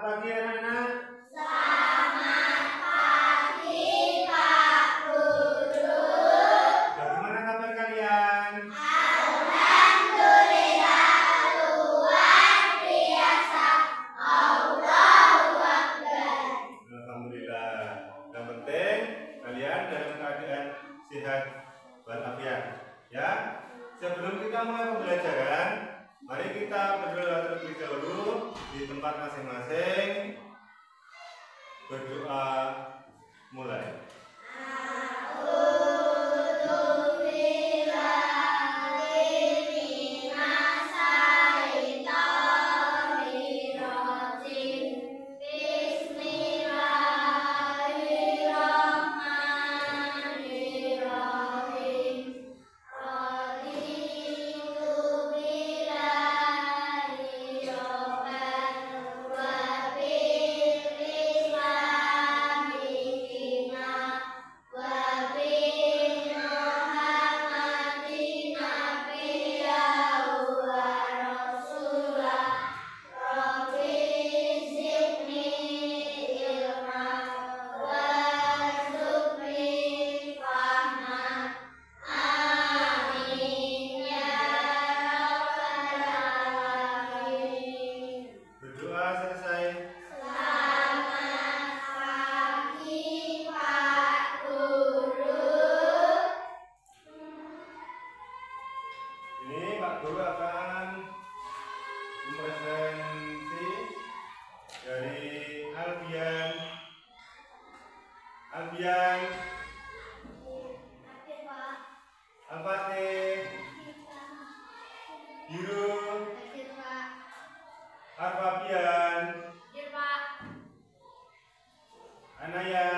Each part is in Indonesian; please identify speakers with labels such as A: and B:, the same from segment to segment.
A: pagi anak-anak.
B: Selamat pagi Pak Guru.
A: Bagaimana kabar kalian?
B: Alhamdulillah luar biasa. Allahu Akbar.
A: Alhamdulillah. Yang penting kalian dalam keadaan sehat walafiat. Ya. Sebelum kita mulai pembelajaran, mari kita berdoa terlebih dahulu di tempat masing-masing. Berdoa mulai. Guru akan mempresentasi dari Alfian, Al-Fatih, Biru, Arfabian, Anaya,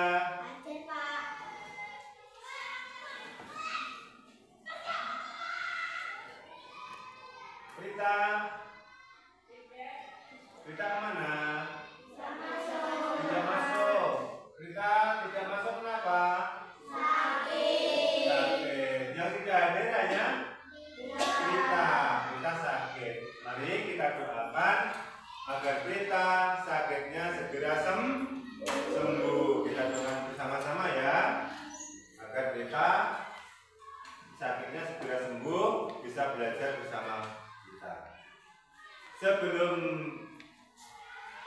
A: Rita kemana? Tidak masuk. Rita tidak masuk kenapa? Sakit. Yang tidak hadir hanya Rita sakit. Mari kita doakan agar Rita sakitnya segera sembuh. Kita doakan bersama-sama ya, agar Rita sakitnya segera sembuh, bisa belajar bersama kita. Sebelum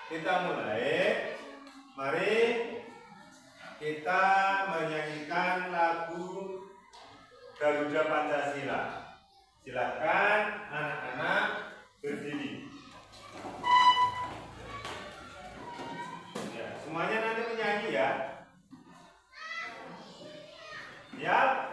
A: kita mulai, mari kita menyanyikan lagu Garuda Pancasila. Silakan anak-anak berdiri. Ya, semuanya nanti menyanyi ya. Siap?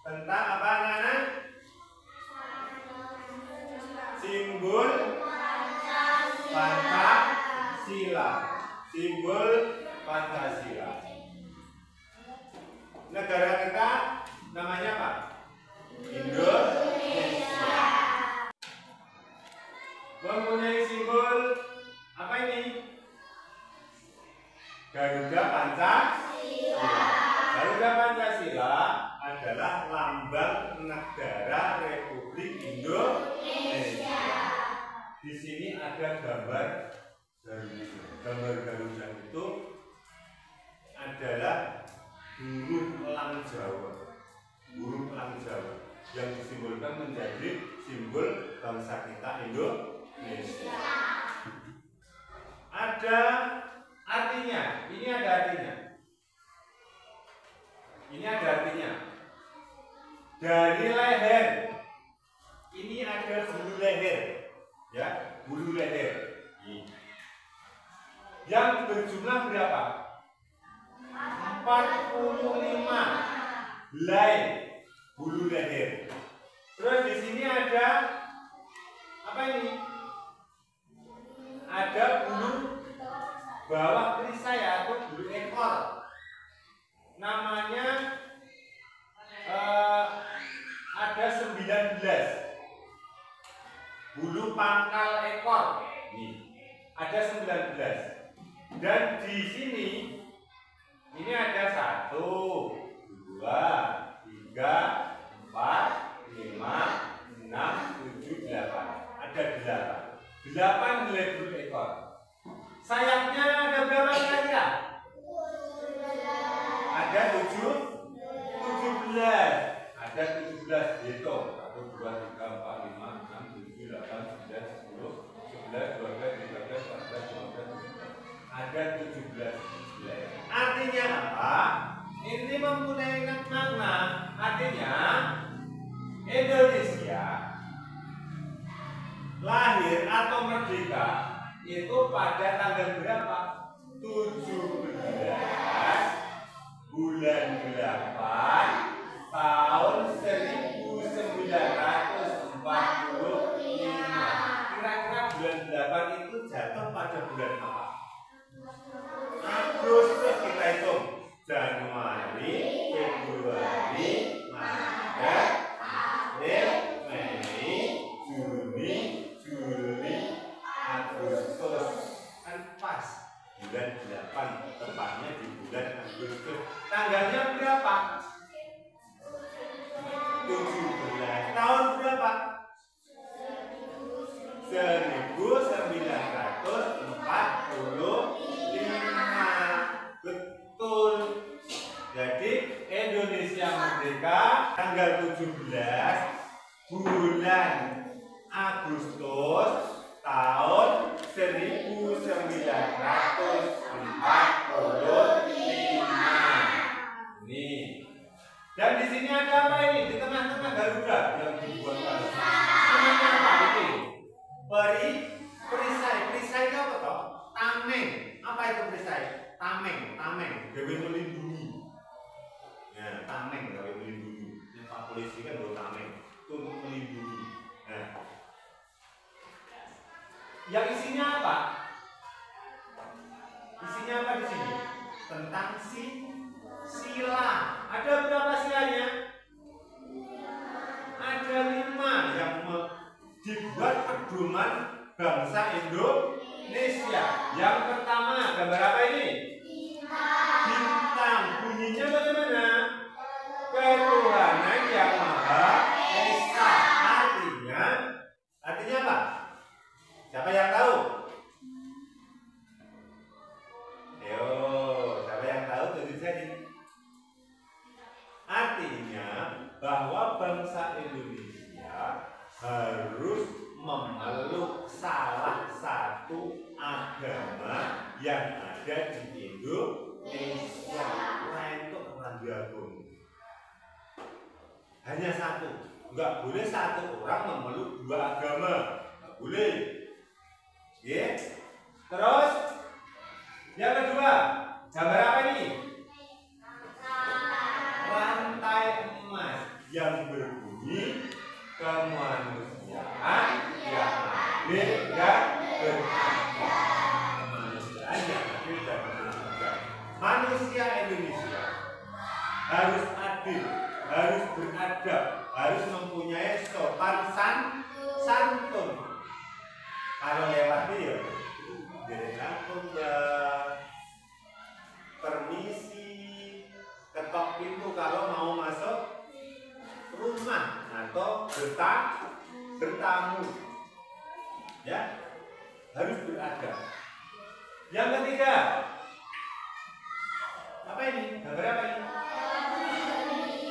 A: Tentang apa anak-anak? Simbol Pancasila. Simbol Pancasila. Negara kita namanya apa? Indonesia. Mempunyai simbol apa ini? Garuda Pancasila. Garuda Pancasila adalah lambang negara Republik Indonesia. Di sini ada gambar Garuda. Gambar Garuda itu adalah burung elang Jawa. Burung elang Jawa. yang disimbolkan menjadi simbol bangsa kita Indonesia. Ada artinya, ini ada artinya. Ini ada artinya. Dari leher, ini ada bulu leher, ya, bulu leher. Yang berjumlah berapa? 45 helai bulu leher. Terus di sini ada apa ini? Ada bulu bawah perisai atau bulu ekor. Namanya ada 19 bulu pangkal ekor. Nih, ada 19. Dan di sini ini ada 1, 2, 3, 4, 5, 6, 7, 8. Ada 8. 8 helai bulu ekor. Sayapnya ada berapa kira-kira? Ada 17. Ada 17 hitung. 1, 2, 3, 4, 5, 6, 7, 8, 9, 10, 11, 12, 13, 14, 15, ada 17 helai. Artinya apa? Ini mempunyai makna. Artinya Indonesia lahir atau merdeka itu pada tanggal berapa? 17 bulan 8 tahun 1945. Kira-kira bulan 8 itu jatuh pada bulan apa? Agustus. Kita hitung. Januari, Februari, Maret, April, Mei, Juni, Juli, Agustus. Kan pas bulan 8, tepatnya di bulan Agustus. Tanggalnya berapa? 17. Tahun berapa? 1945. Betul. Jadi Indonesia merdeka tanggal 17 bulan Agustus tahun 1945. Nih. Dan di sini ada apa ini? Di tengah-tengah Garuda yang dibuat namanya apa ini? Perisai. Perisai itu apa toh? Tameng. Apa itu perisai? Tameng. Gawe melindungi. Ya, tameng gawe melindungi. Yang Pak Polisi kan bawa tameng itu untuk melindungi. Nah, yang isinya apa? Isinya apa di sini? Tentang sila. Ada berapa silanya? Ada 5 yang dibuat pedoman bangsa Indonesia. Yang pertama, gambar apa ini? Bintang. Bunyinya bagaimana? Ketuhanan yang Maha Esa. Artinya apa? Siapa yang tahu? Ayo, siapa yang tahu tulis jadi. Artinya bahwa bangsa Indonesia harus memeluk salah satu agama yang ada di Indonesia. Lain itu orang gabung. Hanya satu. Enggak boleh satu orang memeluk 2 agama. Enggak boleh. Ya. Terus yang kedua, gambar apa ini? Rantai emas yang berbunyi kemanusiaan yang adil dan beradab. Kemanusiaan yang adil dan beradab. Manusia Indonesia harus adil, harus beradab, harus mempunyai sopan santun. Kalau lewat dia, dari kampung ya permisi, ketok pintu kalau mau masuk rumah atau bertamu, ya harus beradab. Yang ketiga, apa ini? Gambar apa ini?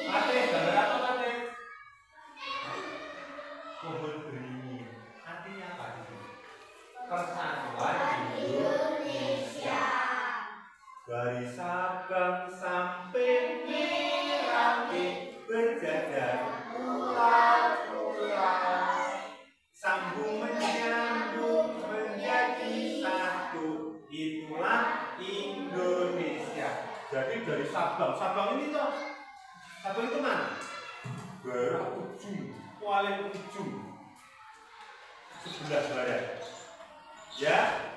A: Mate, gambar apa mate? paling ujung sebelah barat, ya,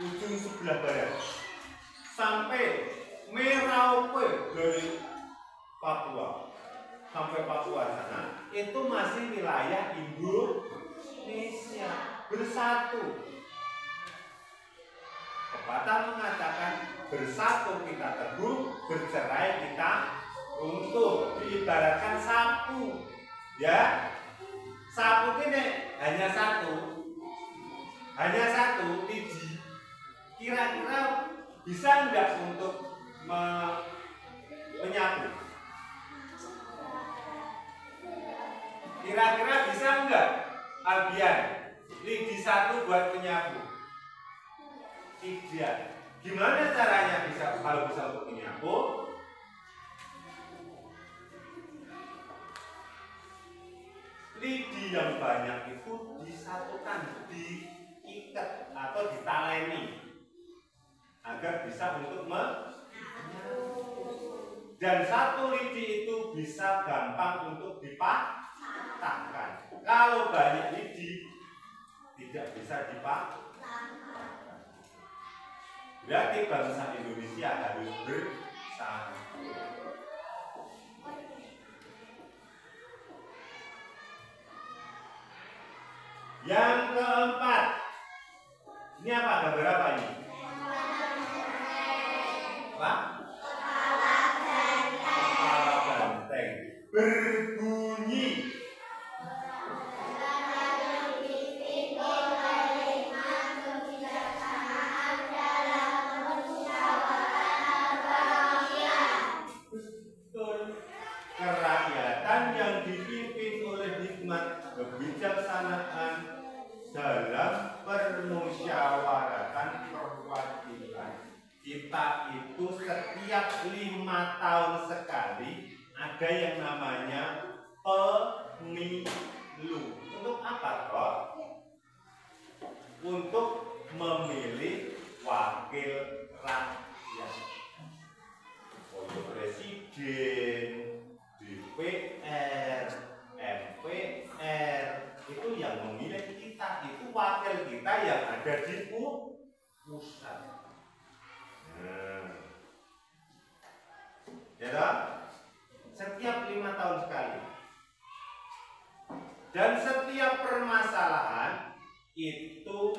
A: ujung sebelah barat sampai Merauke dari Papua sampai Papua sana itu masih wilayah Indonesia bersatu. Pepatah mengatakan bersatu kita teguh, bercerai kita runtuh. Diibaratkan sapu, ya. Sapu ini hanya satu biji. Kira-kira bisa enggak untuk menyapu? Kira-kira bisa enggak Albian lidi satu buat menyapu? Tidak. Gimana caranya kalau bisa untuk menyapu? Lidi yang banyak itu disatukan, diikat atau ditaleni agar bisa untuk dan satu lidi itu bisa gampang untuk dipatahkan. Kalau banyak lidi tidak bisa dipatahkan. Berarti bangsa Indonesia harus bersatu. Yang keempat, ini apa? Gambar apa ini? Apa? Kepala banteng. Berbunyi. Kerakyatan yang dipimpin oleh hikmat kebijaksanaan dalam permusyawaratan perwakilan. Kita itu setiap 5 tahun sekali ada yang namanya pemilu. Untuk apa kok? Untuk memilih wakil rakyat. Presiden, DPR, MPR itu yang memilih kita, itu wakil kita yang ada di pusat. Ya, setiap 5 tahun sekali. Dan setiap permasalahan itu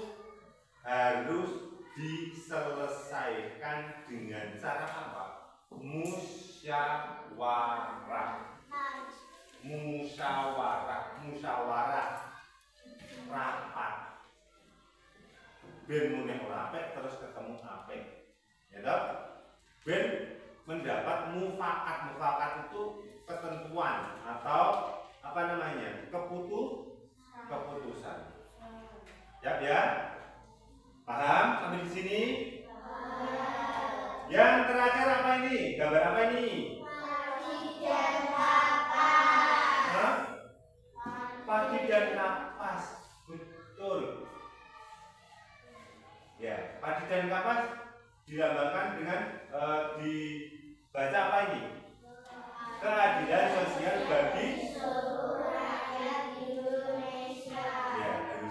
A: harus diselesaikan dengan cara apa? Musyawarah rapat. Ben muneh ora apik terus ketemu apik. Ya toh? Ben mendapat mufakat itu ketentuan atau apa namanya? Keputusan. Ya? Paham sampai di sini? Yang terakhir apa ini? Gambar apa ini?
B: Padi dan kapas.
A: Padi dan kapas. Betul. Ya, padi dan kapas dilambangkan dengan dibaca apa ini? Keadilan sosial bagi
B: seluruh rakyat Indonesia.
A: Ya,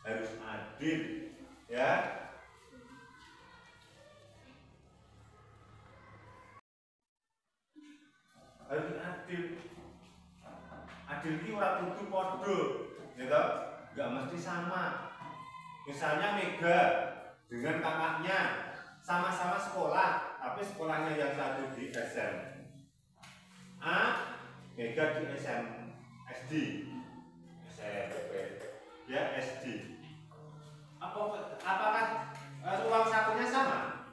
A: harus adil. Ya. Harus adil. Adil ini ora kudu padha, gitu? Enggak mesti sama. Misalnya Mega dengan kakaknya sama-sama sekolah, tapi sekolahnya yang satu di SMA, Mega di SD, SMP, ya SD. Apakah uang sakunya sama?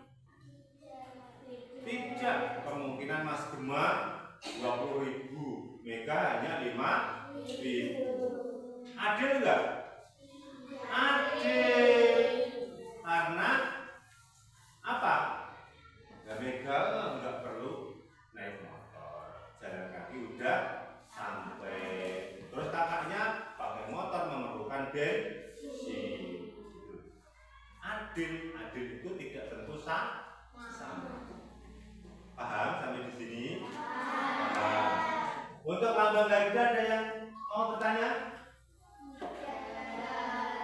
A: Tidak. Kemungkinan Mas Gema 20.000, Mega hanya 5.000. Adil enggak? Adil. Karena apa? Ya Mega enggak perlu naik motor, jalan kaki udah sampai. Terus kakaknya pakai motor memerlukan bensin. Adil itu tidak tentu sama. Paham sampai di sini? Paham. Untuk lambang Garuda ada yang mau bertanya?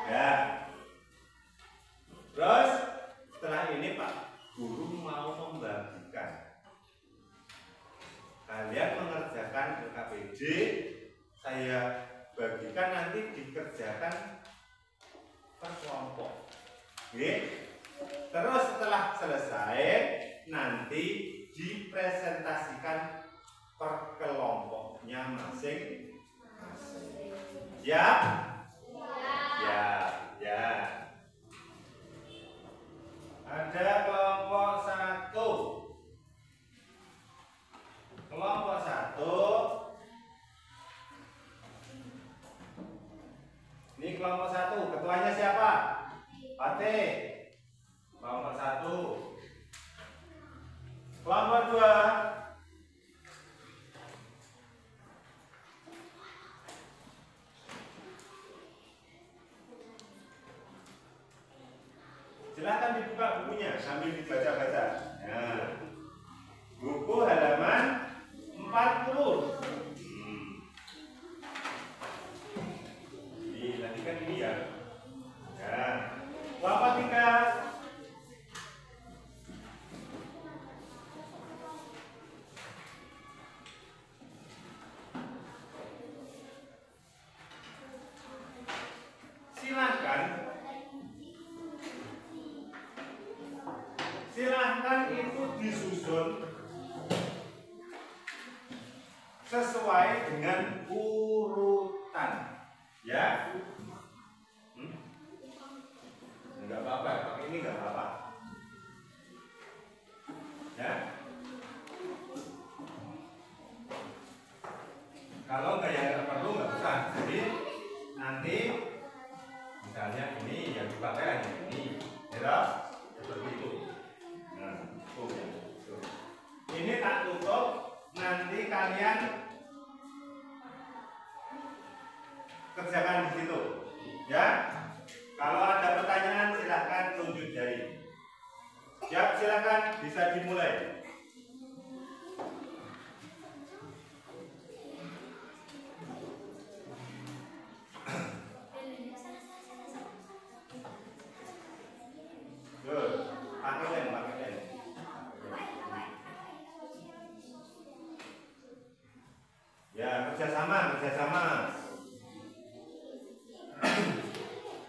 A: Ya. Terus setelah ini Pak Guru mau membagikan. Kalian mengerjakan LKPD, saya bagikan nanti dikerjakan per kelompok. Oke? Terus setelah selesai nanti dipresentasikan per kelompoknya masing-masing. Ya? Ya, ya. Ada kelompok 1. Kelompok 1. Ini kelompok 1. Ketuanya siapa? Fatih. Kelompok 1. Kelompok 2. Silahkan dibuka bukunya sambil dibaca-baca. Nah, buku halaman 40. Ini nanti kan ini ya. Nah, kelompok 3. Silahkan itu disusun sesuai dengan urutan, ya. Enggak apa-apa, pakai ini enggak apa-apa, ya. Kalau enggak ya enggak perlu, enggak usah. Jadi nanti misalnya ini yang dipakai hanya ini, ya, seperti itu. Nah, ini tak tutup, nanti kalian kerjakan di situ, ya. Kalau ada pertanyaan silahkan tunjuk jari. Siap, silakan bisa dimulai. Ya, kerjasama.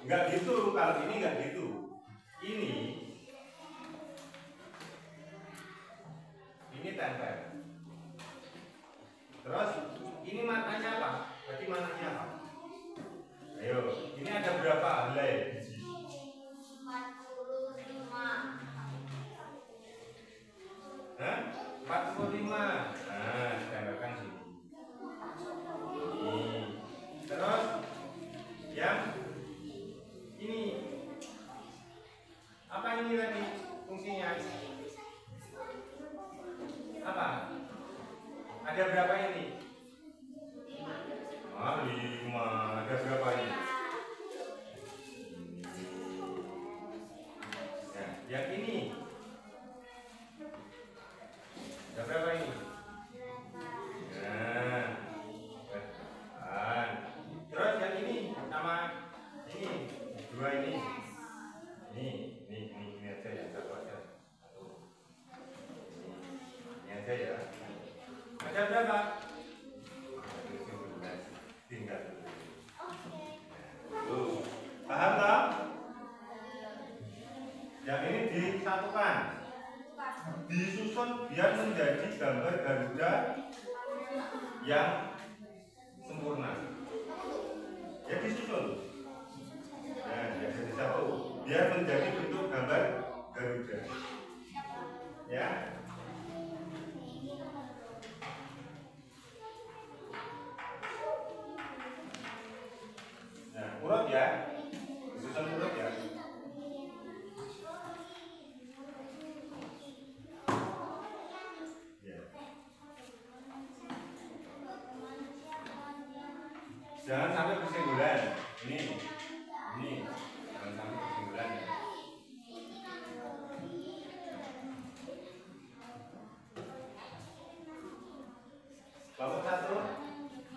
A: Enggak gitu, kalau ini enggak gitu. Ini tempel. Terus ini matanya apa? Berarti matanya apa? Ayo, ini ada berapa helai? 45. Nah, ditempelkan sini. Terus yang ini apa ini tadi fungsinya? Apa? Ada berapa ini? 5. Ada berapa ini? Ya, yang ini ada berapa ini? Nah, terus yang ini sama ini 2 ini. Ini aja ya, satu aja. Ini aja ya. Ada berapa? 17. Tinggal. Tuh. Paham tak? Yang ini disatukan, disusun biar menjadi gambar Garuda yang sempurna. Ya disusun. Nah, jadi satu, biar menjadi bentuk gambar Garuda. Ya. Nah, urut ya. Disusun urut ya. Jangan sampai bersinggungan. Ini jangan sampai bersinggungan ya. Kelompok 1.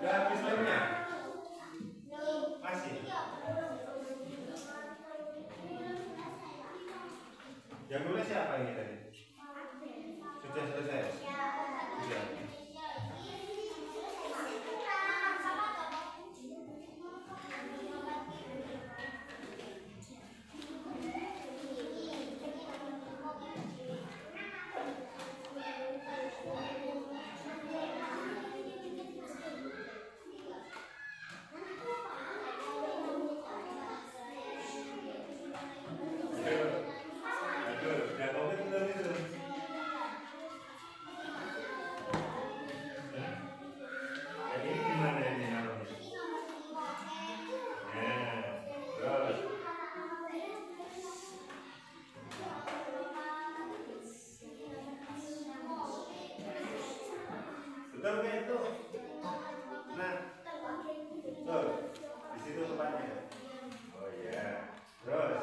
A: Udah habis lemnya? Masih? Yang nulis siapa ini tadi? Sudah selesai? Sudah. Betul nggak itu? Nah, betul. Di situ tempatnya. Oh iya. Terus.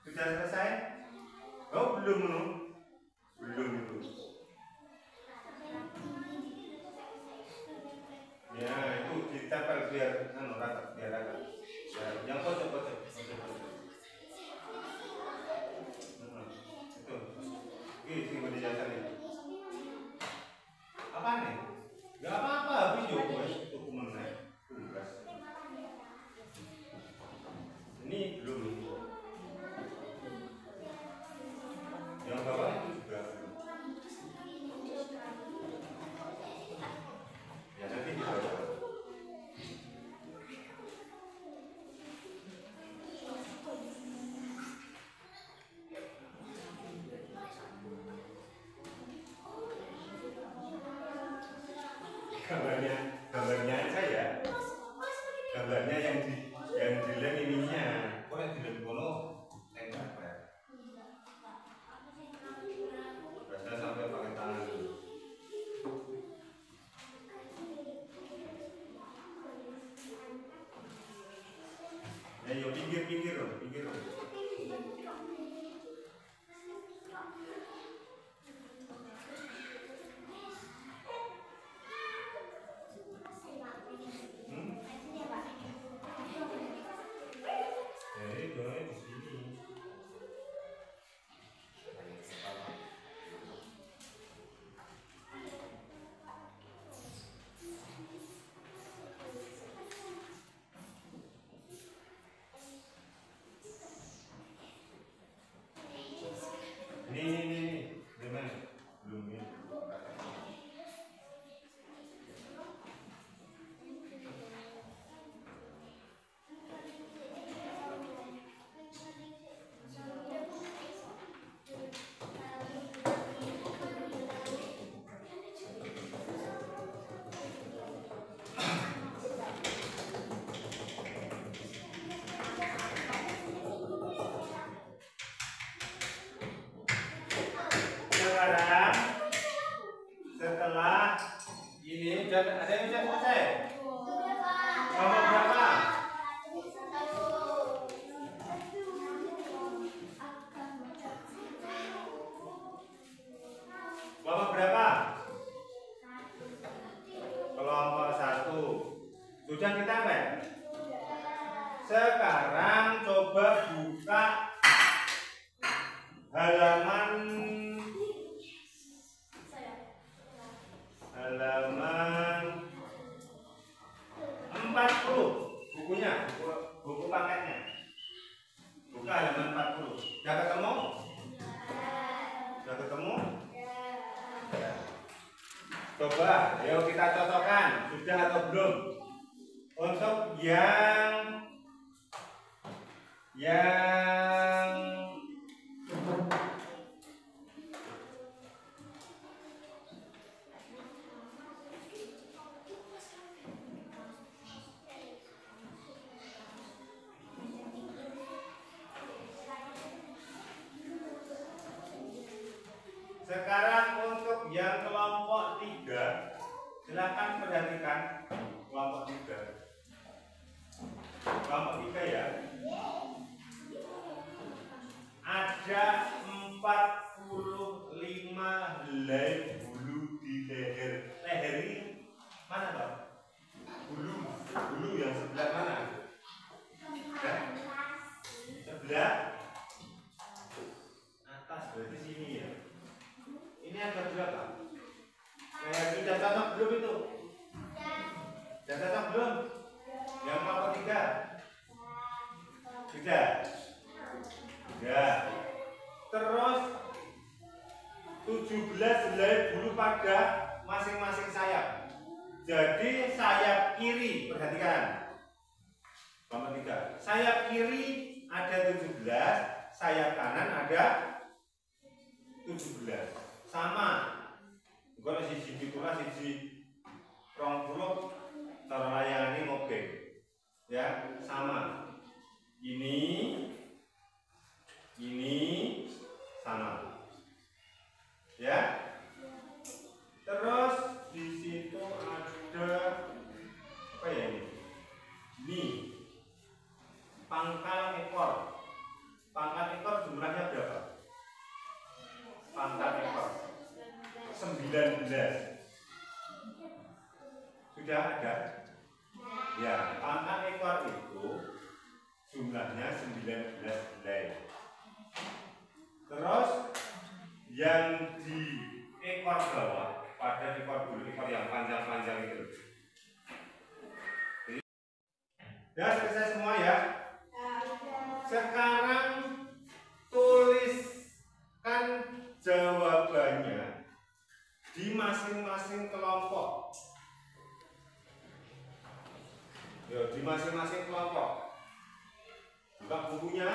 A: Sudah selesai? Oh belum belum itu. Ya itu ditempel biar rata biar rata. Ya, yang pojok. Itu. Ini tinggal di jasa nih. Apa nih? Gak apa-apa habis yuk itu kumennya. Tugas. Ini belum. Yang bawah itu juga ya nanti kita gambarnya aja ya, gambarnya yang di lem ininya kok yang di lem kono enggak apa ya. Biasanya sampai pakai tangan dulu. Ya yuk pinggir loh. Jadi donanya di sini. Ini gimana? Belum ini. Setelah ini ada yang sudah selesai. Nomor berapa? Kelompok berapa? Kelompok 1. Sudah kita apa? Sekarang coba buka halaman 40 bukunya, buku paketnya. Buka halaman 40. Sudah ketemu? Sudah ketemu? Coba, ayo kita cocokkan. Sudah atau belum? Untuk yang Sekarang untuk yang kelompok 3, silakan perhatikan kelompok 3. Kelompok 3 ya. Ada 45 helai bulu di leher. Leher ini mana toh? Bulu yang sebelah mana? Ya? Sebelah atas, berarti sini ya. Ini ada berapa? Sudah cocok belum itu? Sudah cocok belum? Yang kelompok 3? Sudah? Ya. Terus 17 helai bulu pada masing-masing sayap. Jadi sayap kiri, perhatikan. Kelompok 3. Sayap kiri ada 17, sayap kanan ada 17. Sama. Kalau sisi pitulah sisi 20 cara layani mobil. Ya, sama. Ini sama. Ya. Terus di situ ada apa ya ini? Ini pangkal ekor. Pangkal ekor jumlahnya berapa? Pangkal ekor 19. Sudah ada? Ya, pangkal ekor itu jumlahnya 19 helai. Terus yang di ekor bawah, pada ekor bulu, ekor yang panjang-panjang itu. Ya, selesai semua ya. Sekarang tuliskan jawabannya di masing-masing kelompok. Yo, di masing-masing kelompok. Buka bukunya,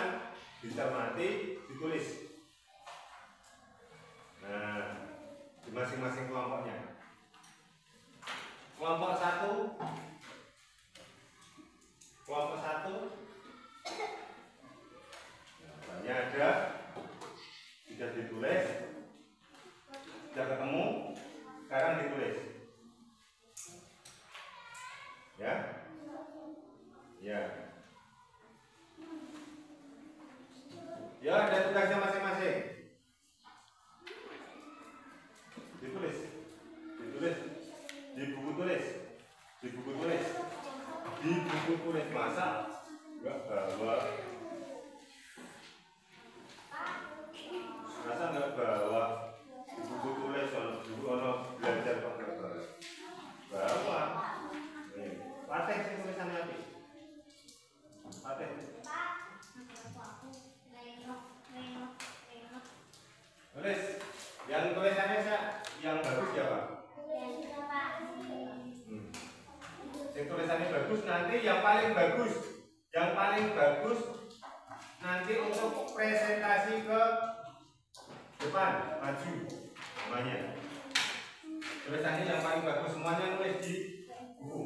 A: dicermati, ditulis. Nah, di masing-masing kelompoknya. Kelompok 1, kelompok 1, jawabannya ada, sudah ditulis, sudah ketemu, sekarang ditulis. Ya, ya, ya, ada tugasnya masing-masing. Ditulis di buku tulis, di buku tulis, masa enggak bawa, di buku tulis ono belajar kok bawa. Nih, paten sing tulisannya apa? Paten. Tulis, yang tulisannya yang bagus ya Pak? Yang tulisannya bagus, nanti yang paling bagus nanti untuk presentasi ke depan, maju semuanya. Tulisannya yang paling bagus semuanya nulis di buku.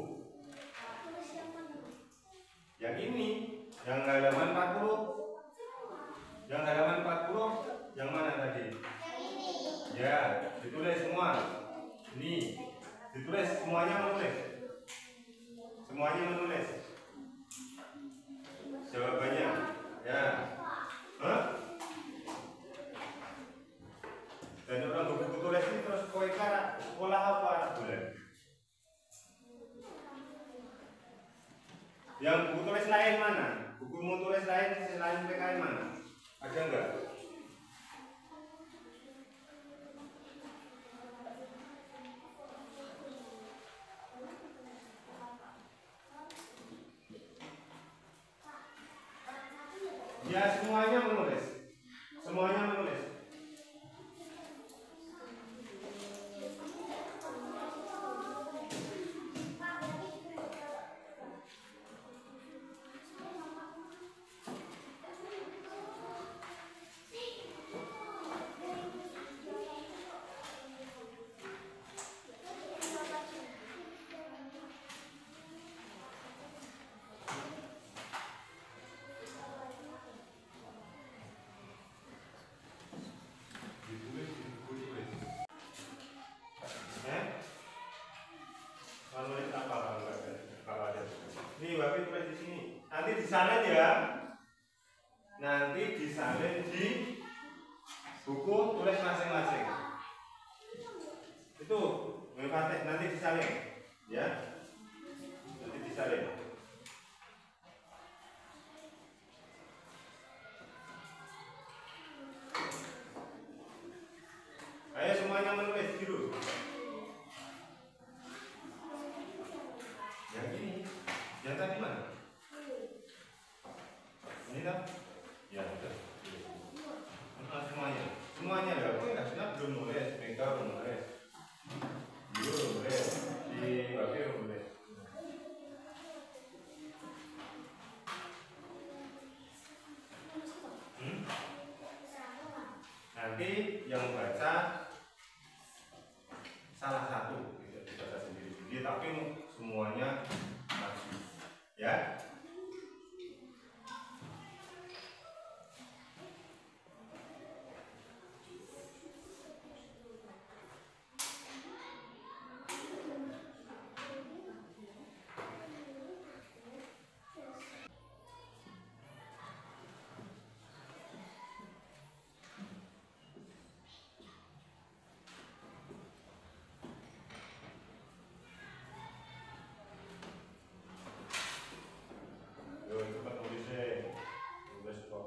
A: Yang ini, yang halaman 40. Yang halaman 40 yang mana tadi? Ya, ditulis semua. Ini ditulis, semuanya menulis. Semuanya menulis jawabannya. Ya. Hah? Dan orang buku tulis ini terus kowe kara sekolah apa bulan? Yang buku tulis lain mana? Bukumu tulis lain selain PKN mana? Ada enggak? Ya, semuanya menulis. Semuanya menulis. disalin ya. Nanti disalin di buku tulis masing-masing. Itu Fatih nanti disalin ya. Nanti disalin. Ayo semuanya menulis dulu. Yang ini, yang tadi mana? Ini kan? Ya betul. Semuanya, semuanya ya. Oke, Asna belum nulis, Mega belum nulis, belum nulis, si Babi belum nulis. Nanti yang baca salah satu, tidak dibaca sendiri-sendiri, tapi semuanya maju, ya. Cepat tulisnya, tulis kok.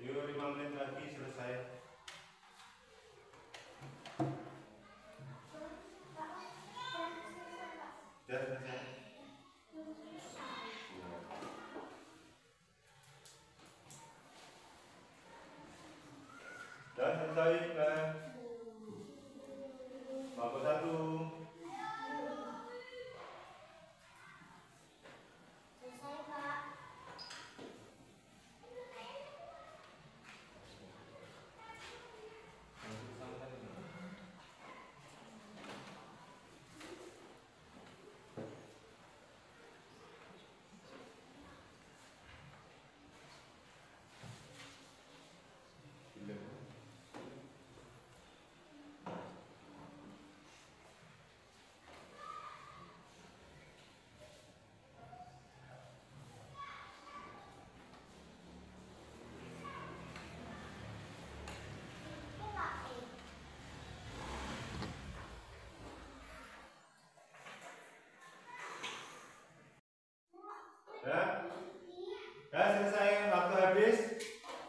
A: Yuk 5 menit lagi selesai. Sudah selesai. Sudah selesai kan? Bangku 1.
B: Selesai, Pak.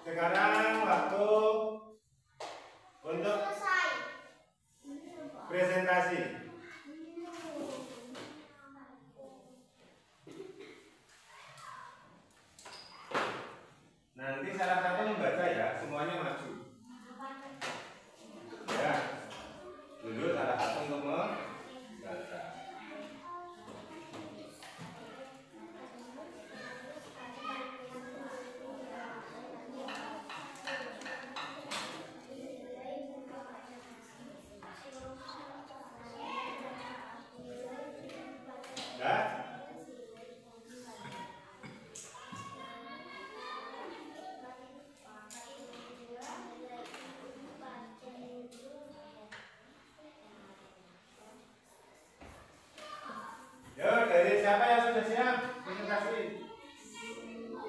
A: Sekarang waktu untuk
B: Selesai.
A: presentasi. Nanti salah satu membaca ya, semuanya maju. Ya, dulu salah satu untuk membaca. Ya. Yo, dari siapa yang sudah siap presentasi?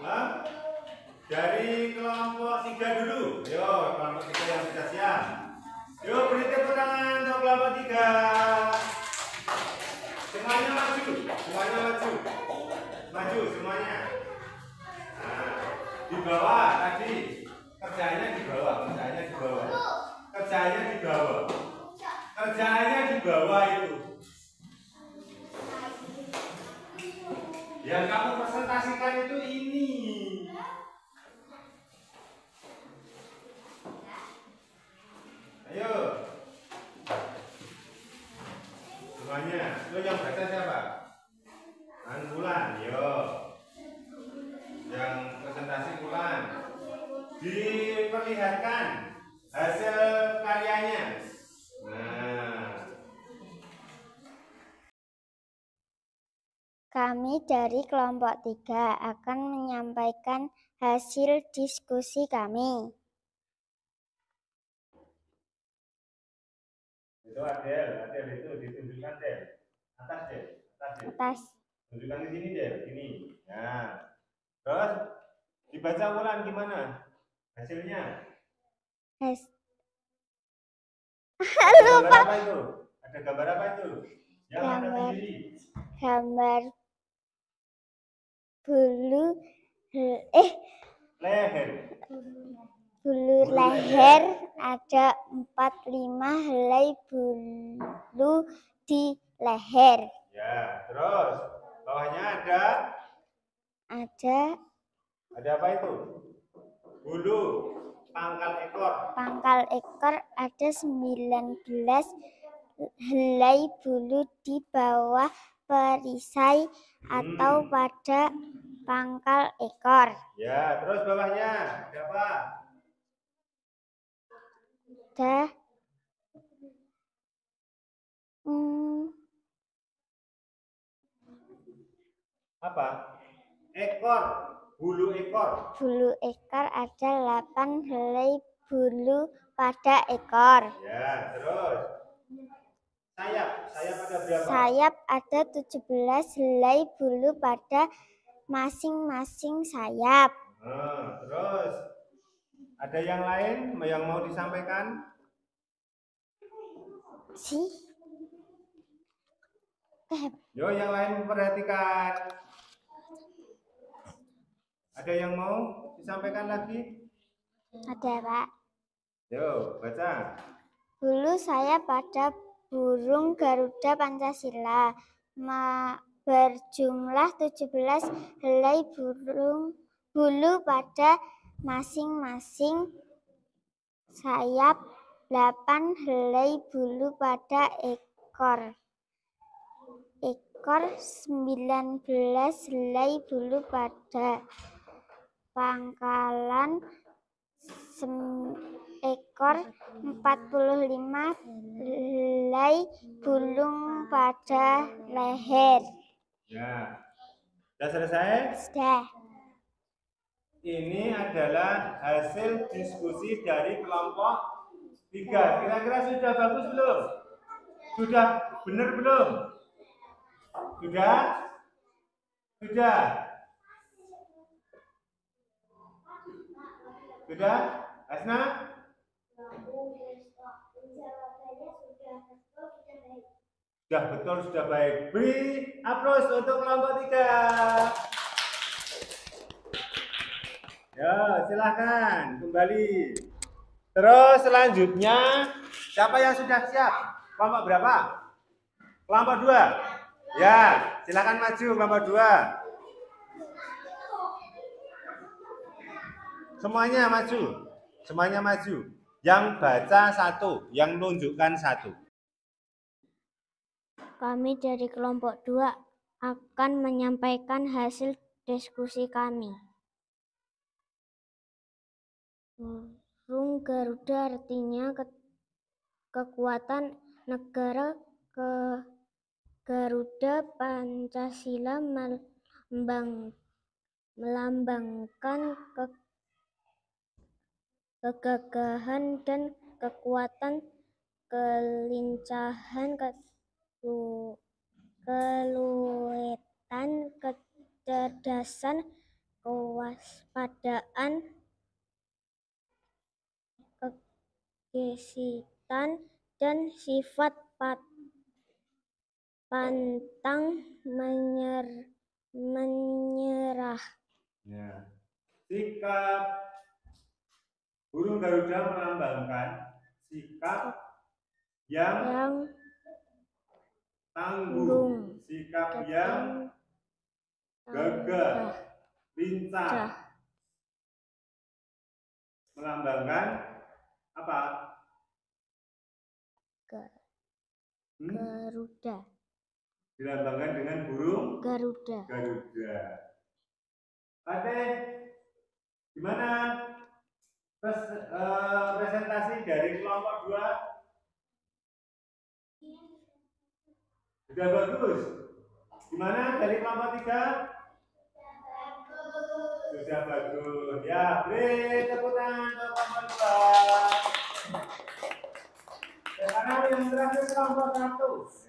A: Hah? Dari kelompok 3 dulu. Yo, kelompok 3 yang sudah siap. Yo, beri tepuk tangan untuk kelompok 3. Semuanya maju, semuanya maju. Maju semuanya. Nah, di bawah tadi kerjanya di bawah, kerjanya di bawah. Kerjanya di bawah. Kerjanya di bawah itu. Yang kamu presentasikan itu ini. Ayo. Semuanya. Lo yang baca siapa? Bulan, yo. Yang presentasi Bulan. Diperlihatkan hasil karyanya. Nah.
B: Kami dari kelompok 3 akan menyampaikan hasil diskusi kami.
A: Itu Adel itu ditunjukkan Del. Atas Del,
B: Atas.
A: Tunjukkan di sini Del, ini. Nah. Terus dibaca ulang gimana hasilnya?
B: Lupa.
A: Apa itu? Ada gambar apa itu? Yang ada sendiri.
B: Gambar bulu
A: Leher.
B: bulu leher ada 45 helai bulu di leher.
A: Ya, terus bawahnya ada apa itu? Bulu pangkal ekor. Pangkal
B: ekor ada 19 helai bulu di bawah perisai atau pada pangkal ekor.
A: Ya, terus bawahnya ada apa?
B: Ada
A: apa? Ekor, bulu ekor.
B: Bulu ekor ada 8 helai bulu pada ekor.
A: Ya, terus sayap ada berapa?
B: Sayap ada 17 helai bulu pada masing-masing sayap.
A: Terus ada yang lain yang mau disampaikan? Yo, yang lain perhatikan. Ada yang mau disampaikan lagi?
B: Ada, Pak.
A: Yo, baca.
B: Bulu sayap pada burung Garuda Pancasila berjumlah 17 helai bulu pada masing-masing sayap, 8 helai bulu pada ekor. 19 helai bulu pada pangkalan ekor, 45 helai bulu pada leher.
A: Ya. Sudah selesai?
B: Sudah.
A: Ini adalah hasil diskusi dari kelompok 3. Kira-kira sudah bagus belum? Sudah benar belum? Sudah? Sudah? Sudah? Asna? Sudah betul, sudah baik. Beri aplaus untuk kelompok 3. Ya, silakan kembali. Terus selanjutnya, siapa yang sudah siap? Kelompok berapa? Kelompok 2. Ya, silakan maju kelompok 2. Semuanya maju. Semuanya maju. Yang baca 1, yang menunjukkan 1.
B: Kami dari kelompok 2 akan menyampaikan hasil diskusi kami. Burung Garuda artinya kekuatan negara, Garuda Pancasila melambangkan kegagahan dan kekuatan, kelincahan, keluetan, kecerdasan, kewaspadaan, kegesitan, dan sifat pantang menyerah.
A: Ya. Sikap burung Garuda melambangkan sikap yang tangguh, sikap yang gagah, lincah. Melambangkan apa?
B: Garuda.
A: Dilambangkan dengan burung
B: Garuda.
A: Garuda. Ade, gimana presentasi dari kelompok 2? Sudah bagus. Gimana dari kelompok 3? Sudah bagus. Ya, beri tepuk tangan untuk kelompok 2. Sekarang yang terakhir kelompok 1.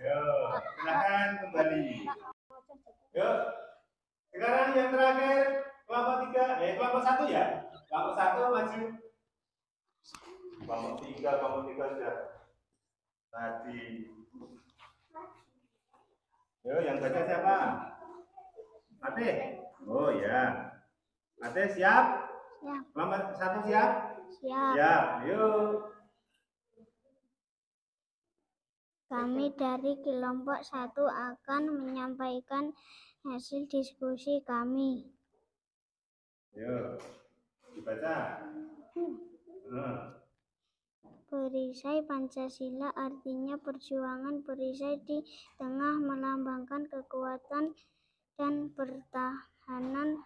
A: Yuk, silakan kembali. Yuk. Sekarang yang terakhir kelompok 3, kelompok 1 ya. Kelompok 1 maju. Kelompok 3 sudah tadi. Yuk, yang baca siapa? Ate. Oh ya. Ate siap?
B: Siap.
A: Kelompok 1 siap?
B: Siap.
A: Siap. Yuk.
B: Kami dari kelompok 1 akan menyampaikan hasil diskusi kami.
A: Yuk. Dibaca.
B: Perisai Pancasila artinya perjuangan perisai di tengah melambangkan kekuatan dan pertahanan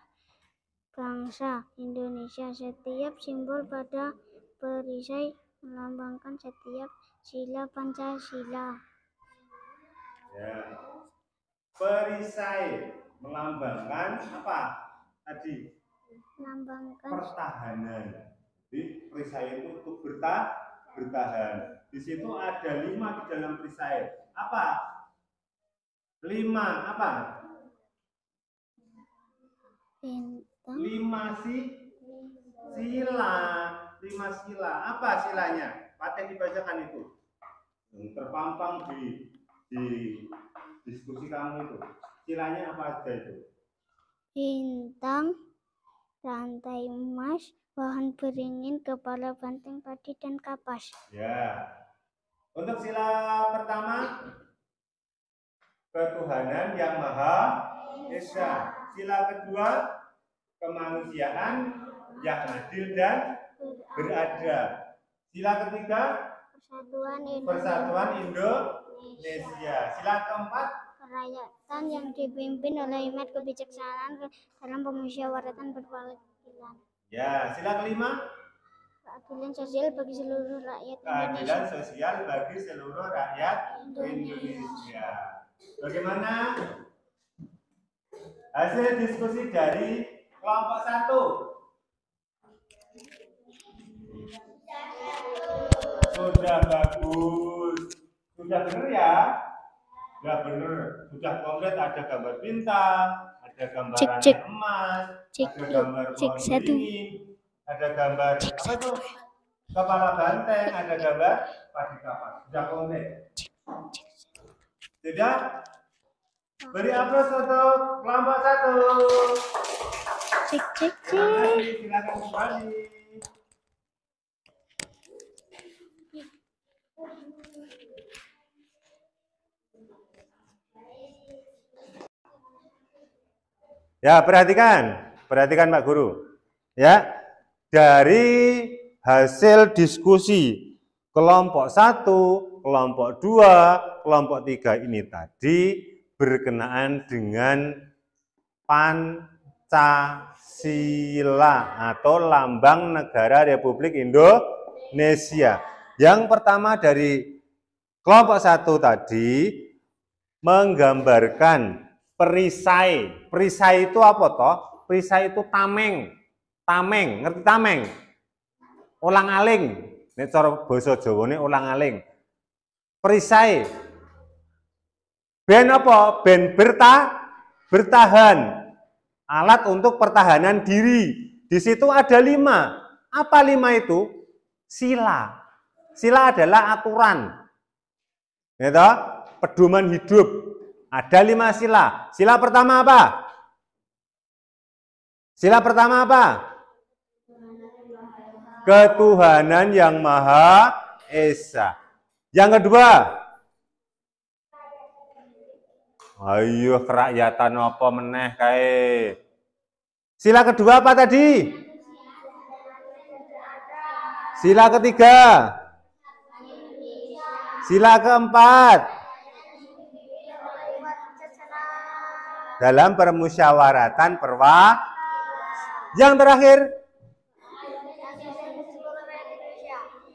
B: bangsa Indonesia. Setiap simbol pada perisai melambangkan setiap sila Pancasila.
A: Ya. Perisai melambangkan apa? Tadi
B: Melambangkan
A: pertahanan. Jadi perisai itu untuk bertahan. Di situ ada 5 di dalam perisai. Apa? 5 apa?
B: bintang,
A: 5 sila. 5 sila. Apa silanya? Paten dibacakan itu. Yang terpampang di diskusi kamu itu. Silanya apa aja itu?
B: bintang, rantai emas, pohon beringin, kepala banteng, padi, dan kapas.
A: Ya. Untuk sila pertama, ketuhanan yang Maha Esa. Sila kedua, kemanusiaan yang adil dan beradab. Sila ketiga, Persatuan Indonesia. Sila keempat,
B: kerakyatan yang dipimpin oleh hikmat kebijaksanaan dalam pemusyawaratan berkeadilan.
A: Ya, sila kelima,
B: Keadilan sosial bagi seluruh rakyat
A: keadilan
B: Indonesia.
A: sosial bagi seluruh rakyat Indonesia. Bagaimana hasil diskusi dari kelompok 1? Sudah bagus. Sudah benar ya? Sudah benar. Sudah konkret, ada gambar bintang, ada gambar emas, ada gambar pohon beringin, ada gambar apa tuh? Kepala banteng, ada gambar padi kapas. Sudah konkret. Sudah? Beri aplaus untuk kelompok 1.
B: Cek, cek,
A: Terima
B: cek.
A: kasih, silakan kembali. Ya, perhatikan Pak Guru. Ya, dari hasil diskusi kelompok 1, kelompok 2, kelompok 3 ini tadi berkenaan dengan Pancasila atau Lambang Negara Republik Indonesia. Yang pertama dari kelompok 1 tadi menggambarkan perisai. Perisai itu apa toh? Perisai itu tameng. Tameng, ngerti tameng? Ulang-aling. Nek cara basa Jawane ulang-aling. Perisai. Ben apa? Ben bertahan. Alat untuk pertahanan diri. Di situ ada 5. Apa 5 itu? Sila. Sila adalah aturan. Ya toh? Pedoman hidup. Ada 5 sila. Sila pertama apa? Sila pertama apa? Ketuhanan yang Maha Esa. Yang kedua? Ayo kerakyatan apa meneh kae. Sila kedua apa tadi? Sila ketiga. Sila keempat. Dalam permusyawaratan yang terakhir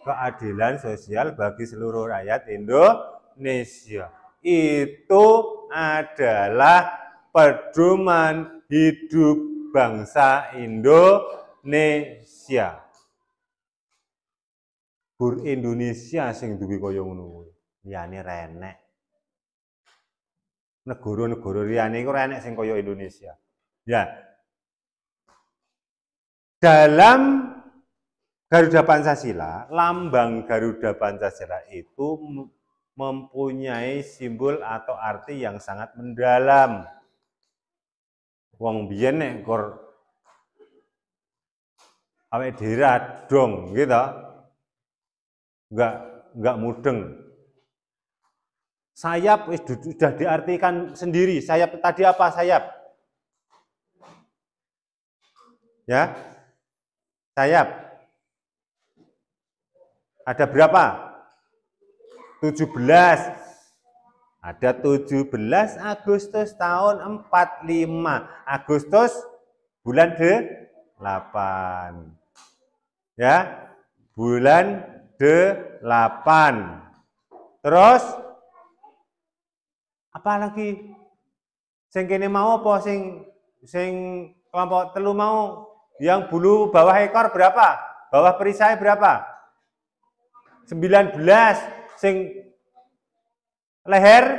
A: keadilan sosial bagi seluruh rakyat Indonesia. Itu adalah pedoman hidup bangsa Indonesia. Bur Indonesia sing duwe kaya ngono kuwi. Liyane renek. Negara-negara liyane iku renek sing kaya Indonesia. Ya. Dalam Garuda Pancasila, lambang Garuda Pancasila itu mempunyai simbol atau arti yang sangat mendalam. Wong biyen nek kor awake dhewe dong gitu. Enggak mudeng. Sayap sudah diartikan sendiri. Sayap tadi apa sayap? Ya. Sayap. Ada berapa? 17. Ada 17 Agustus tahun 45. Agustus bulan 8. Ya. Bulan 8. Terus apa lagi? Sing kene mau apa sing kelompok telu mau? Yang bulu bawah ekor berapa? Bawah perisai berapa? 19. Sing leher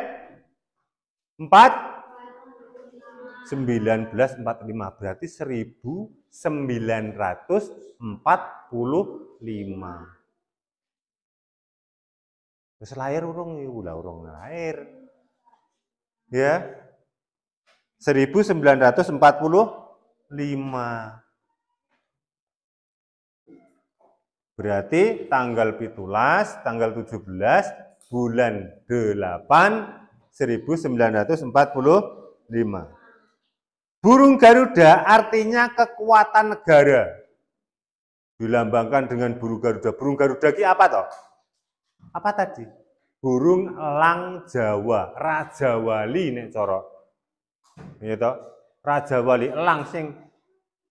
A: 1945 berarti 1945. Terus lahir urung lahir. Ya. 1945. Berarti tanggal 17, tanggal 17 bulan 8 1945. Burung Garuda artinya kekuatan negara. Dilambangkan dengan burung Garuda. Burung Garuda ini apa toh? Apa tadi? Burung elang Jawa, Raja Wali nek cara. Ya toh? Raja Wali elang sing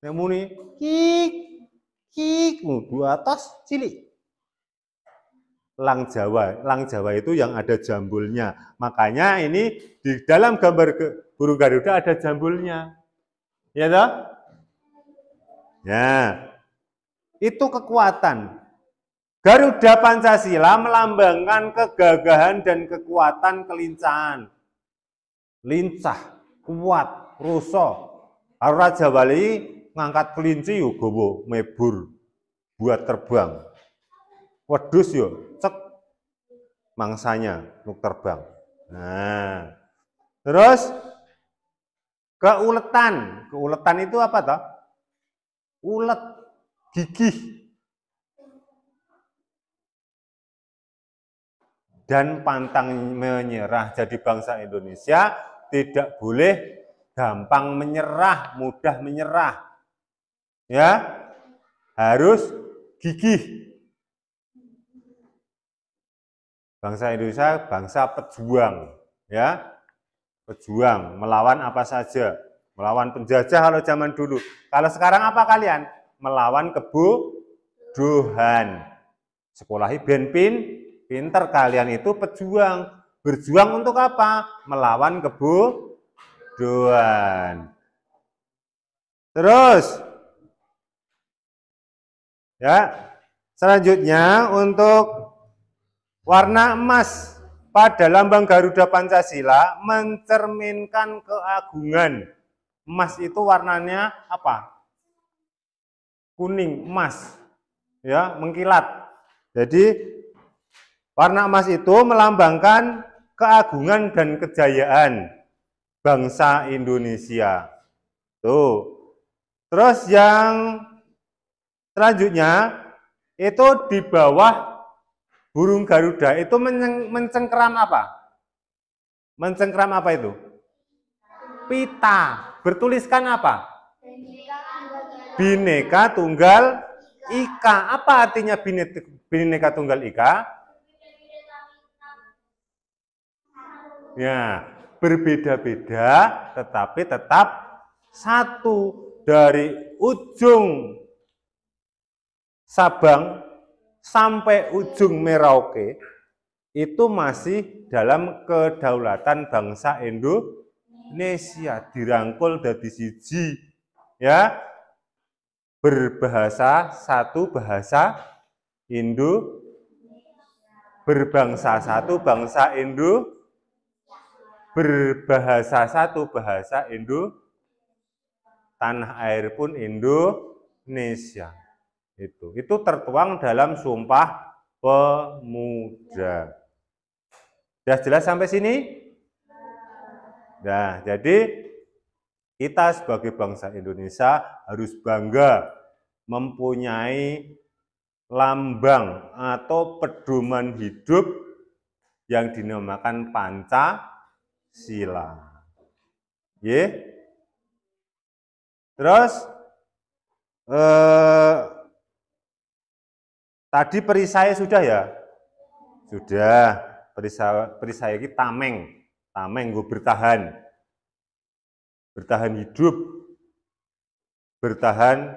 A: nek muni kik di atas cilik. Elang Jawa itu yang ada jambulnya. Makanya ini di dalam gambar burung Garuda ada jambulnya. Ya toh? Ya. Itu kekuatan. Garuda Pancasila melambangkan kegagahan dan kekuatan kelincahan. Lincah, kuat, rusuh. Raja Wali ngangkat kelinci yo gowo mebur buat terbang. Wedhus yo cek mangsanya untuk terbang. Nah. Terus keuletan. Keuletan itu apa toh? ulet, gigih, dan pantang menyerah. Jadi bangsa Indonesia tidak boleh gampang menyerah, mudah menyerah. Ya, harus gigih. Bangsa Indonesia bangsa pejuang, ya. Pejuang, melawan apa saja. Melawan penjajah kalau zaman dulu. Kalau sekarang apa kalian? Melawan kebodohan. Sekolahi ben pinter, kalian itu pejuang. Berjuang untuk apa? Melawan kebodohan. Terus, ya, selanjutnya untuk warna emas pada lambang Garuda Pancasila mencerminkan keagungan. Emas itu warnanya apa? Kuning, emas. Ya, mengkilat. Jadi warna emas itu melambangkan keagungan dan kejayaan bangsa Indonesia. Tuh. Terus yang selanjutnya itu di bawah burung Garuda itu mencengkeram apa? Mencengkeram apa itu? Pita. Bertuliskan apa? Bhinneka Tunggal Ika. Apa artinya Bhinneka Tunggal Ika? Ya, berbeda-beda tetapi tetap satu. Dari ujung Sabang sampai ujung Merauke itu masih dalam kedaulatan bangsa Indonesia, dirangkul dari siji, ya, berbahasa satu bahasa berbangsa satu bangsa berbahasa satu bahasa tanah air pun Indonesia. Itu tertuang dalam Sumpah Pemuda. Sudah jelas sampai sini? Nah, jadi kita sebagai bangsa Indonesia harus bangga mempunyai lambang atau pedoman hidup yang dinamakan Pancasila. Terus tadi perisai sudah ya? Sudah. Perisai ini tameng gue bertahan hidup, bertahan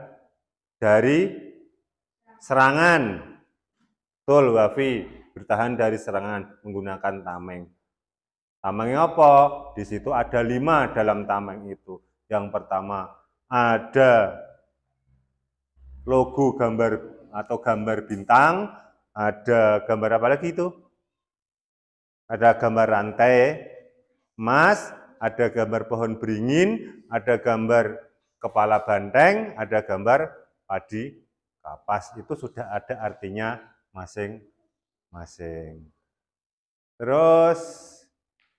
A: dari serangan. Betul, Wafi, bertahan dari serangan menggunakan tameng. Tamengnya apa? Di situ ada 5 dalam tameng itu. Yang pertama ada logo gambar atau gambar bintang, ada gambar apa lagi itu? Ada gambar rantai emas, ada gambar pohon beringin, ada gambar kepala banteng, ada gambar padi kapas. Itu sudah ada artinya masing-masing. Terus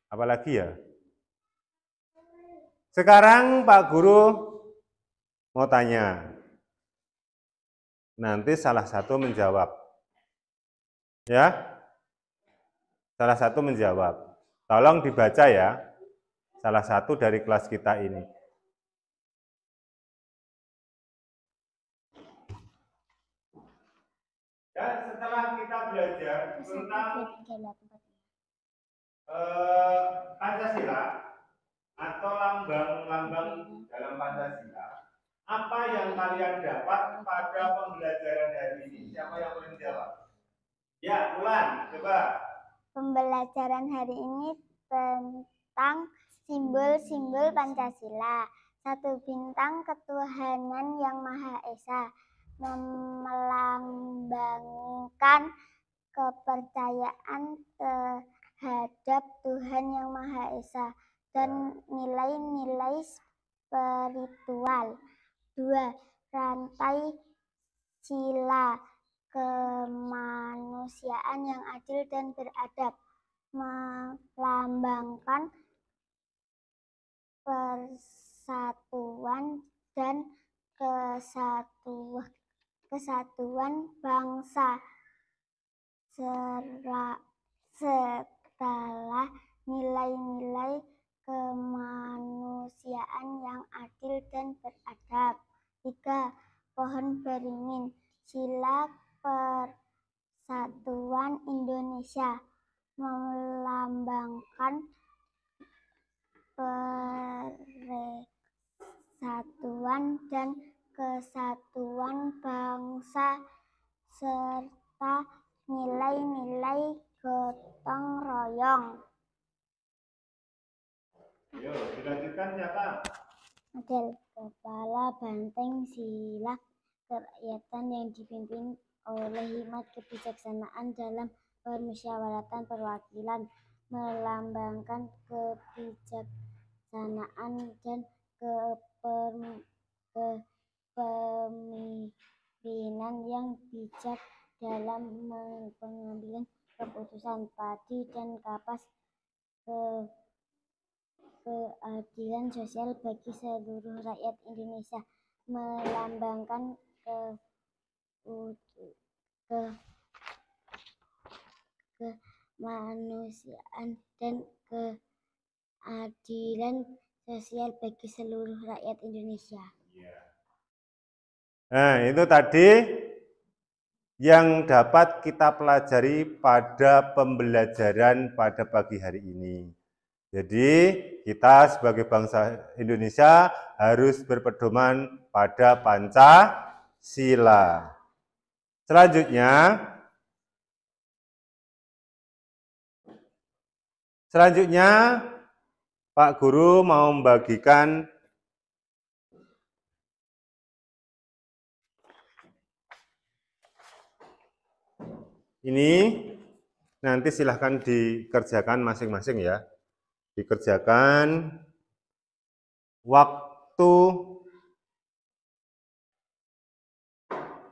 A: apa lagi ya? Sekarang Pak Guru mau tanya. Nanti salah satu menjawab. Ya? Salah satu menjawab. Tolong dibaca ya. Salah satu dari kelas kita ini. Dan setelah kita belajar tentang Pancasila atau lambang-lambang dalam Pancasila, apa yang kalian dapat pada pembelajaran hari ini? Siapa yang boleh menjawab? Ya, Ulan, coba.
B: Pembelajaran hari ini tentang simbol-simbol Pancasila. 1. Bintang ketuhanan yang Maha Esa, melambangkan kepercayaan terhadap Tuhan yang Maha Esa dan nilai-nilai spiritual. 2. Rantai sila kemanusiaan yang adil dan beradab, melambangkan persatuan dan kesatuan bangsa. Setelah nilai-nilai kemanusiaan yang adil dan beradab. 3. Pohon beringin. Sila Persatuan Indonesia melambangkan persatuan dan kesatuan bangsa serta nilai-nilai gotong royong.
A: Ayo, dilanjutkan siapa?
B: Model Kepala Banteng Sila Kerakyatan yang dipimpin oleh hikmat kebijaksanaan dalam permusyawaratan perwakilan, melambangkan kebijaksanaan dan kepemimpinan yang bijak dalam pengambilan keputusan. Padi dan kapas, keadilan sosial bagi seluruh rakyat Indonesia, melambangkan kemanusiaan dan keadilan sosial bagi seluruh rakyat Indonesia.
A: Nah, itu tadi yang dapat kita pelajari pada pembelajaran pada pagi hari ini. Jadi, kita sebagai bangsa Indonesia harus berpedoman pada Pancasila. Selanjutnya, Pak Guru mau membagikan ini, nanti silahkan dikerjakan masing-masing ya. Dikerjakan waktu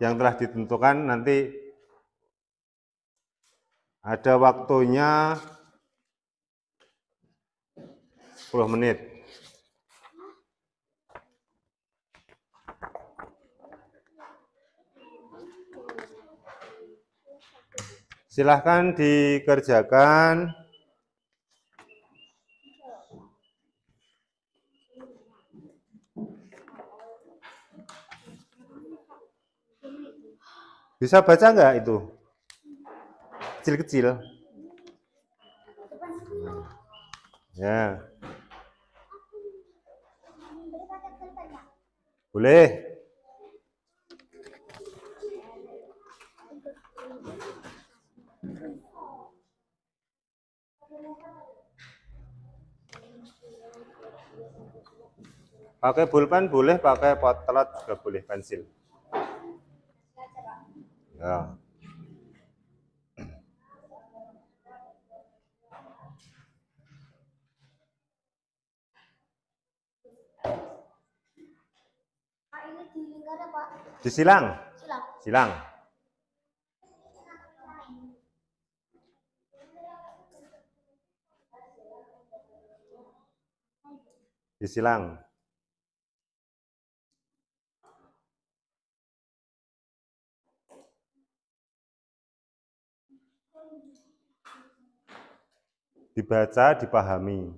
A: yang telah ditentukan, nanti ada waktunya 10 menit. Silahkan dikerjakan. Bisa baca nggak itu? Kecil-kecil. Ya. Boleh. Pakai pulpen boleh, pakai potlot juga boleh, pensil. Ya. Disilang. Silang. Disilang. Dibaca, dipahami.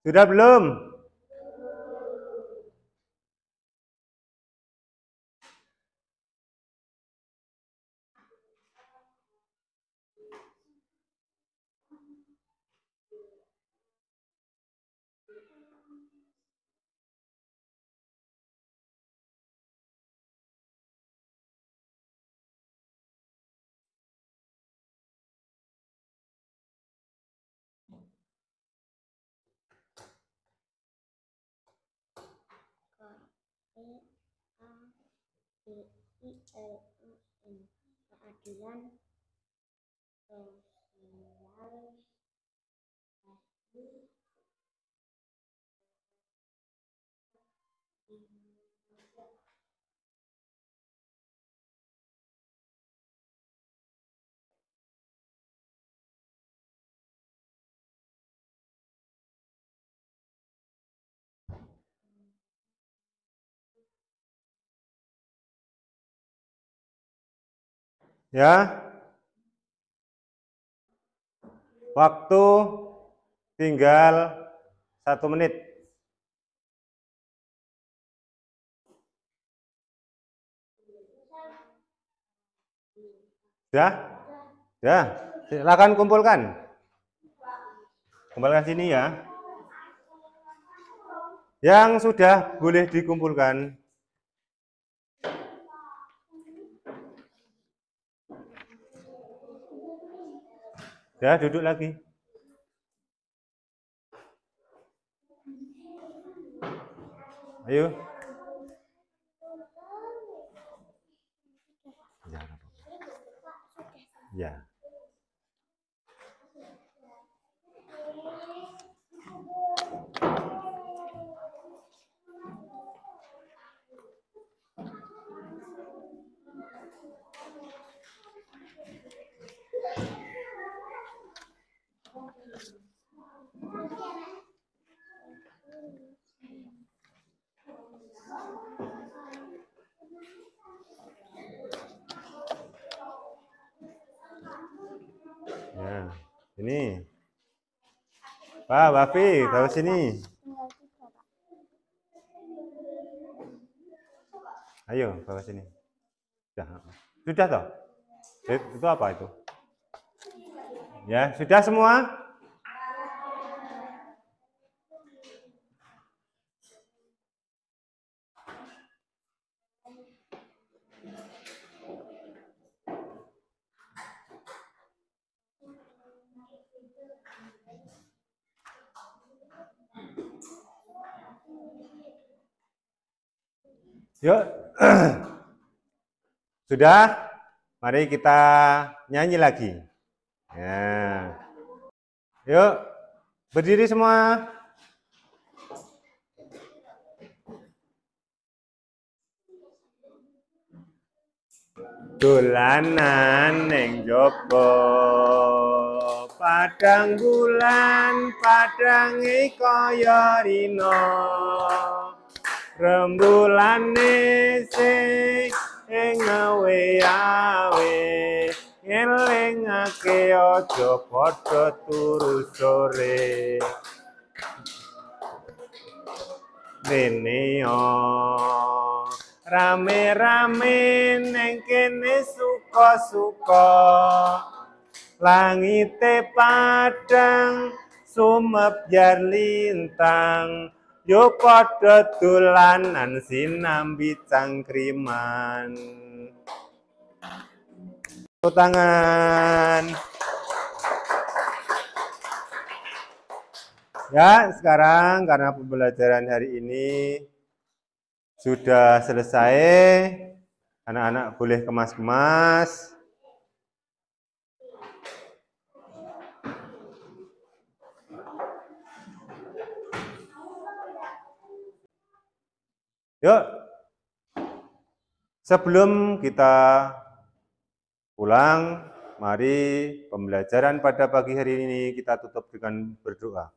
A: Sudah belum?
B: Keadilan sosial.
A: Ya. Waktu tinggal 1 menit. Sudah? Ya, silakan kumpulkan. Kumpulkan sini ya. Yang sudah boleh dikumpulkan. Ya, duduk lagi. Ayo. Ya. Ya, ini. Pak Bafi, bawa sini. Ayo, bawa sini. Sudah toh? Itu apa itu? Ya, sudah semua? Yuk. Sudah? Mari kita nyanyi lagi. Ya. Yuk, berdiri semua. Dolanan ning jaba padang bulan padange kaya rina rembulane sing ngawe-awe ngelingake aja padha turu sore rene rame-rame neng kene suka-suka langite padang sumebjar lintang yo padha dolanan sinambi cangkriman tangan ya. Sekarang karena pembelajaran hari ini sudah selesai, anak-anak boleh kemas-kemas. Yuk, sebelum kita pulang, mari pembelajaran pada pagi hari ini kita tutup dengan berdoa.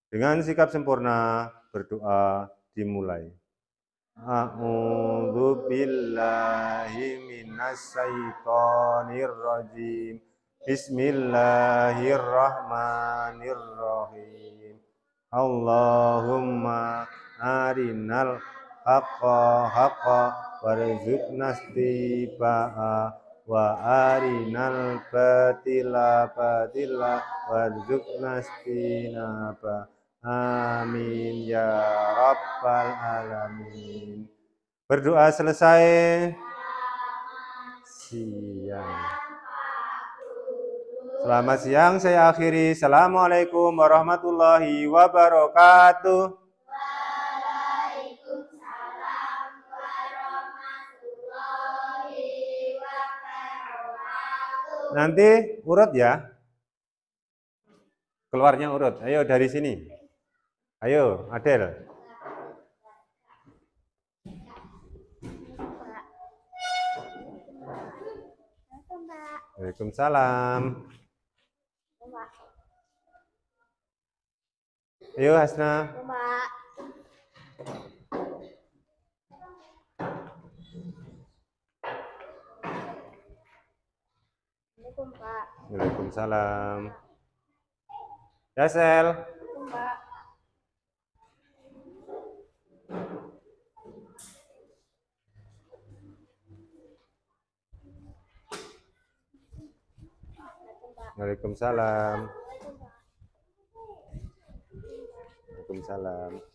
A: Dengan sikap sempurna, berdoa dimulai. A'udzu billahi minasyaitonir rajim. Bismillahirrahmanirrahim. Allahumma arinal haqqa haqqa warzuqna ittibaa wa arinal batila batila warzuqna istinaba. Amin ya rabbal alamin. Berdoa selesai. Siang. Selamat siang, saya akhiri. Assalamualaikum warahmatullahi wabarakatuh. Waalaikumsalam warahmatullahi wabarakatuh. Nanti urut ya. Keluarnya urut. Ayo dari sini. Ayo, Adel. Waalaikumsalam. Ayo Hasna. Waalaikumsalam. Yasel. Waalaikumsalam. Waalaikumsalam.